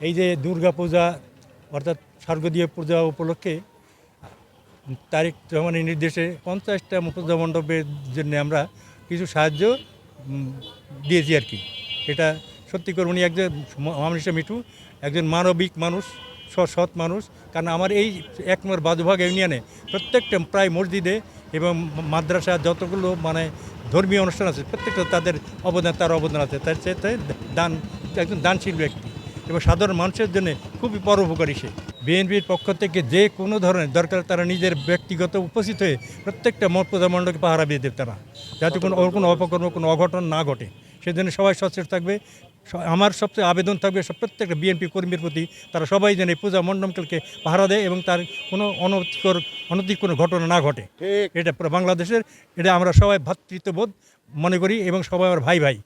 এই যে দুর্গা পূজা অর্থাৎ শারদীয় পূজা উপলক্ষে তারিখ জমানের নির্দেশে 50টা পূজা মণ্ডপের জন্য আমরা কিছু সাহায্য দিয়েছি আর কি। এটা সত্যি করে উনি একজন মানুষের মিঠু, একজন মানবিক মানুষ, সৎ মানুষ। কারণ আমার এই 1 নম্বর বাদুভাগ ইউনিয়নে প্রত্যেকটা প্রায় মসজিদে এবং মাদ্রাসা যতগুলো মানে ধর্মীয় অনুষ্ঠান আছে প্রত্যেকটা তার অবদান আছে। তার সাথে একজন দানশীল ব্যক্তি এবং সাধারণ মানুষের জন্য খুবই পরোপকারী সে। বিএনপির পক্ষ থেকে যে কোনো ধরনের দরকার তারা নিজের ব্যক্তিগত উপস্থিত হয়ে প্রত্যেকটা পূজা মণ্ডপকে পাহারা দিয়ে দেবে তারা, যাতে কোনো অপকর্ম কোনো অঘটন না ঘটে সেজন্য সবাই সচেতন থাকবে। আমার সবচেয়ে আবেদন থাকবে প্রত্যেকটা বিএনপি কর্মীর প্রতি, তারা সবাই যেন এই পূজা মণ্ডপকে পাহারা দেয় এবং তার কোনো অনৈতিক কোনো ঘটনা না ঘটে। এটা পুরো বাংলাদেশের, এটা আমরা সবাই ভ্রাতৃত্ববোধ মনে করি এবং সবাই আমার ভাই ভাই।